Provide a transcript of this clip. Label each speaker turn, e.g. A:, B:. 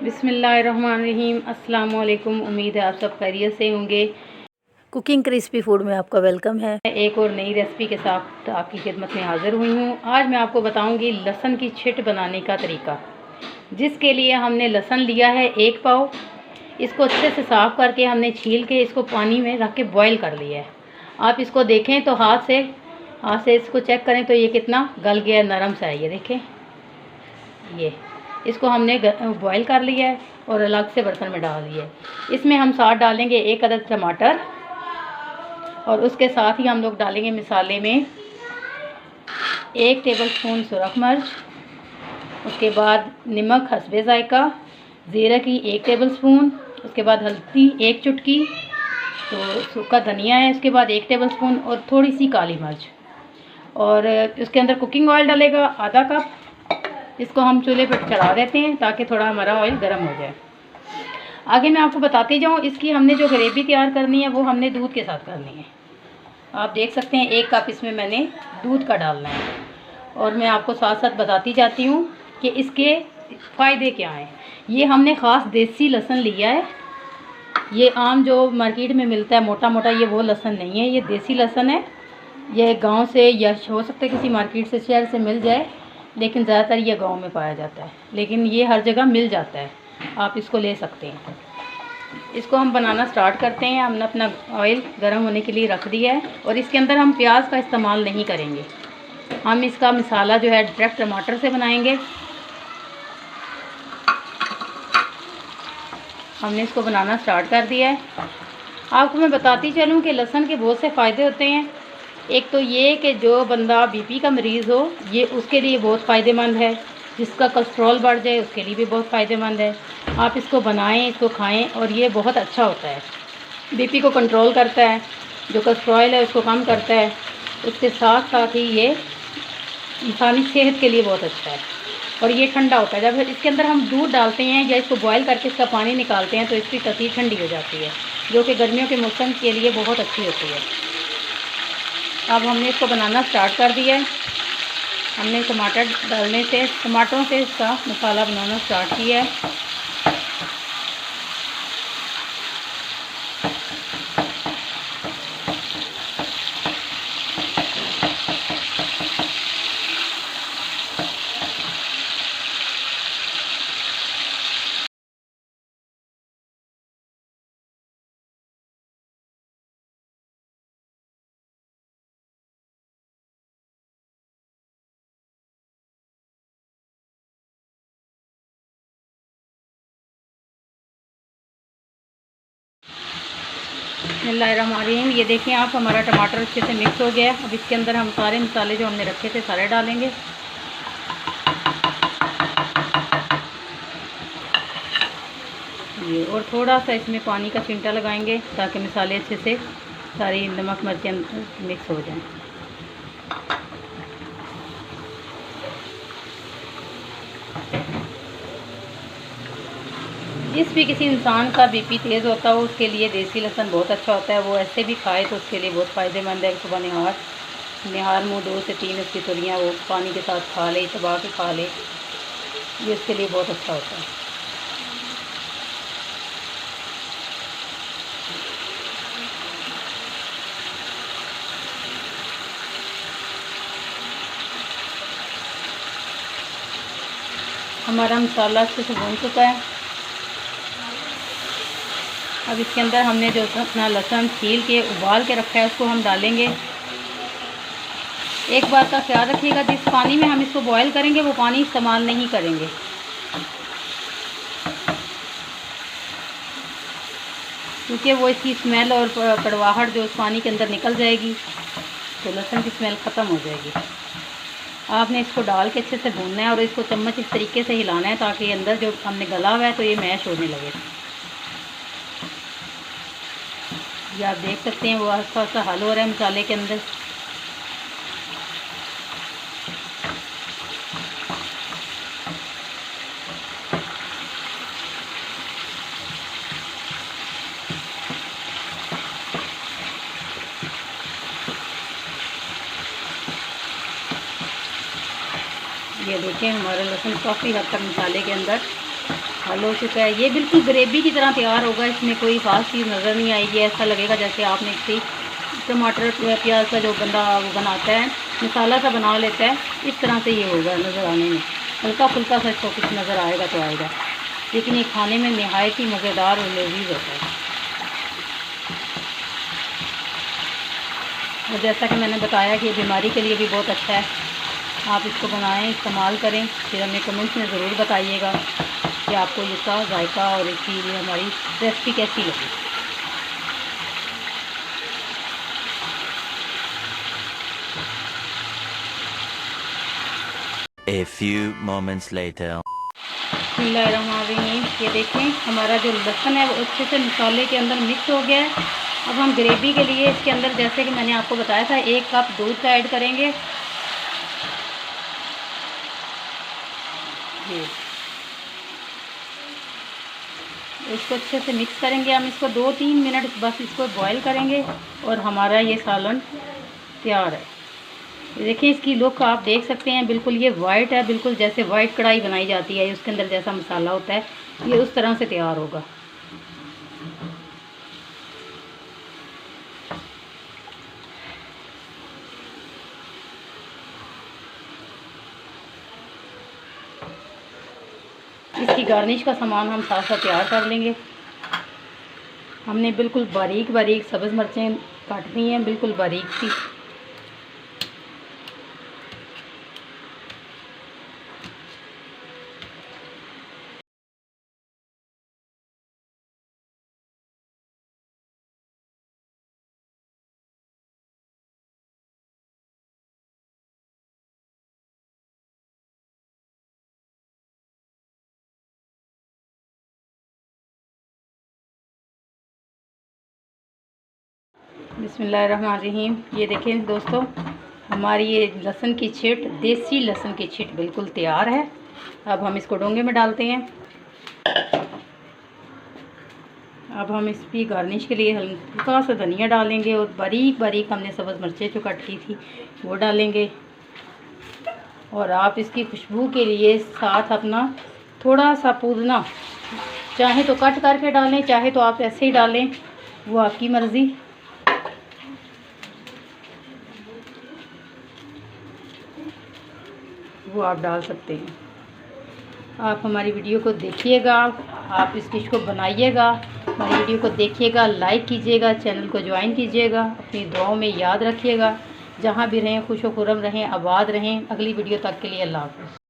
A: बिस्मिल्लाहिर्रहमानिर्रहीम। अस्सलाम वालेकुम। उम्मीद है आप सब खैरियत से होंगे।
B: कुकिंग क्रिस्पी फूड में आपका वेलकम है।
A: एक और नई रेसिपी के साथ आपकी खिदमत में हाज़िर हुई हूँ। आज मैं आपको बताऊंगी लहसुन की छिट बनाने का तरीका, जिसके लिए हमने लहसुन लिया है 1 पाव। इसको अच्छे से साफ़ करके हमने छील के इसको पानी में रख के बॉईल कर लिया है। आप इसको देखें तो हाथ से इसको चेक करें तो ये कितना गल गया है, नरम सा है। ये देखें, ये इसको हमने बॉईल कर लिया है और अलग से बर्तन में डाल दिया है। इसमें हम साथ डालेंगे 1 अदद टमाटर और उसके साथ ही हम लोग डालेंगे मसाले में 1 टेबलस्पून सुरख मिर्च, उसके बाद नमक हस्बे ज़ायका, ज़ीरा की 1 टेबलस्पून, उसके बाद हल्दी 1 चुटकी, तो सूखा धनिया है, उसके बाद 1 टेबलस्पून और थोड़ी सी काली मिर्च, और उसके अंदर कुकिंग ऑयल डलेगा आधा कप। इसको हम चूल्हे पर चढ़ा देते हैं ताकि थोड़ा हमारा ऑयल गर्म हो जाए। आगे मैं आपको बताती जाऊँ, इसकी हमने जो ग्रेवी तैयार करनी है वो हमने दूध के साथ करनी है। आप देख सकते हैं 1 कप इसमें मैंने दूध का डालना है, और मैं आपको साथ साथ बताती जाती हूँ कि इसके फ़ायदे क्या हैं। ये हमने ख़ास देसी लहसुन लिया है। ये आम जो मार्केट में मिलता है मोटा मोटा, ये वो लहसुन नहीं है, ये देसी लहसुन है। ये गांव से या हो सकता है किसी मार्केट से, शहर से मिल जाए, लेकिन ज़्यादातर ये गांव में पाया जाता है, लेकिन ये हर जगह मिल जाता है, आप इसको ले सकते हैं। इसको हम बनाना स्टार्ट करते हैं। हमने अपना ऑयल गर्म होने के लिए रख दिया है, और इसके अंदर हम प्याज का इस्तेमाल नहीं करेंगे। हम इसका मसाला जो है डायरेक्ट टमाटर से बनाएंगे। हमने इसको बनाना स्टार्ट कर दिया है। आपको मैं बताती चलूँ कि लहसुन के बहुत से फ़ायदे होते हैं। एक तो ये कि जो बंदा बीपी का मरीज़ हो, ये उसके लिए बहुत फ़ायदेमंद है। जिसका कोलेस्ट्रॉल बढ़ जाए उसके लिए भी बहुत फ़ायदेमंद है। आप इसको बनाएं, इसको खाएं, और ये बहुत अच्छा होता है। बीपी को कंट्रोल करता है, जो कोलेस्ट्रॉल है उसको कम करता है। उसके साथ साथ ही ये इंसानी सेहत के लिए बहुत अच्छा है, और ये ठंडा होता है। जब इसके अंदर हम दूध डालते हैं या इसको बॉयल करके इसका पानी निकालते हैं तो इसकी तसी ठंडी हो जाती है, जो कि गर्मियों के मौसम के लिए बहुत अच्छी होती है। अब हमने इसको बनाना स्टार्ट कर दिया है। हमने टमाटरों से इसका मसाला बनाना स्टार्ट किया है। बिस्मिल्लाहिर्रहमानिर्रहीम। ये देखें आप, हमारा टमाटर अच्छे से मिक्स हो गया है। अब इसके अंदर हम सारे मसाले जो हमने रखे थे सारे डालेंगे। ये और थोड़ा सा इसमें पानी का चिमटा लगाएंगे ताकि मसाले अच्छे से सारी नमक मिर्चें मिक्स हो जाएं। जिस भी किसी इंसान का बीपी तेज़ होता हो उसके लिए देसी लहसुन बहुत अच्छा होता है। वो ऐसे भी खाए तो उसके लिए बहुत फ़ायदेमंद है। सुबह निहार मुँह 2 से 3 उसकी तुरियाँ वो पानी के साथ खा ले, चबा के खा ले, ये उसके लिए बहुत अच्छा होता है। हमारा मसाला अच्छे से भून चुका है। अब इसके अंदर हमने जो अपना लहसुन छील के उबाल के रखा है उसको हम डालेंगे। एक बात का ख्याल रखिएगा, जिस पानी में हम इसको बॉईल करेंगे वो पानी इस्तेमाल नहीं करेंगे, क्योंकि वो इसकी स्मेल और कड़वाहट जो उस पानी के अंदर निकल जाएगी तो लहसुन की स्मेल ख़त्म हो जाएगी। आपने इसको डाल के अच्छे से भूनना है और इसको चम्मच इस तरीके से हिलाना है ताकि अंदर जो हमने गला हुआ है तो ये मैश होने लगे। ये आप देख सकते हैं वो आस्ता आस्ता हल हो रहा है मसाले के अंदर। ये देखें हमारा लहसुन काफ़ी हद तक मसाले के अंदर हल हो चुका है। ये बिल्कुल ग्रेवी की तरह तैयार होगा, इसमें कोई ख़ास चीज़ नज़र नहीं आएगी। ऐसा लगेगा जैसे आपने किसी टमाटर प्याज का जो बंदा वो बनाता है, मसाला सा बना लेता है, इस तरह से ये होगा नज़र आने में। हल्का फुल्का सा इसको कुछ नज़र आएगा तो आएगा, लेकिन ये खाने में नहायत ही मज़ेदार और लजीज होता है। और जैसा कि मैंने बताया कि बीमारी के लिए भी बहुत अच्छा है, आप इसको बनाएं, इस्तेमाल करें। फिर हमें कमेंट्स में ज़रूर बताइएगा कि आपको इसका जायका और इसकी ये हमारी रेसिपी कैसी लगी।
C: A few moments later.
A: बिस्मिल्लाहिर्रहमानिर्रहीम। ये देखें हमारा जो लहसुन है वो अच्छे से मसाले के अंदर मिक्स हो गया है। अब हम ग्रेवी के लिए इसके अंदर, जैसे कि मैंने आपको बताया था, 1 कप दूध का ऐड करेंगे। ये इसको अच्छे से मिक्स करेंगे। हम इसको 2-3 मिनट बस इसको बॉईल करेंगे और हमारा ये सालन तैयार है। देखिए इसकी लुक आप देख सकते हैं, बिल्कुल ये वाइट है, बिल्कुल जैसे वाइट कढ़ाई बनाई जाती है उसके अंदर जैसा मसाला होता है, ये उस तरह से तैयार होगा। इसकी गार्निश का सामान हम साथ साथ तैयार कर लेंगे। हमने बिल्कुल बारीक बारीक सब्ज़ मिर्चें काट दी हैं, बिल्कुल बारीक सी। बिस्मिल्लाहिर्रहमानिर्रहीम। ये देखें दोस्तों, हमारी ये लहसुन की छिट, देसी लहसुन की छिट बिल्कुल तैयार है। अब हम इसको डोंगे में डालते हैं। अब हम इसकी गार्निश के लिए हल्का सा धनिया डालेंगे और बारीक बारीक हमने सब्ज़ मिर्चें जो कट की थी वो डालेंगे। और आप इसकी खुशबू के लिए साथ अपना थोड़ा सा पुदीना, चाहे तो कट करके डालें, चाहे तो आप ऐसे ही डालें, वो आपकी मर्ज़ी। वो आप डाल सकते हैं। आप हमारी वीडियो को देखिएगा, आप इस डिश को बनाइएगा, हमारी वीडियो को देखिएगा, लाइक कीजिएगा, चैनल को ज्वाइन कीजिएगा, अपनी दुआओं में याद रखिएगा। जहाँ भी रहें खुश व खुर्रम रहें, आबाद रहें। अगली वीडियो तक के लिए अल्लाह हाफ़िज़।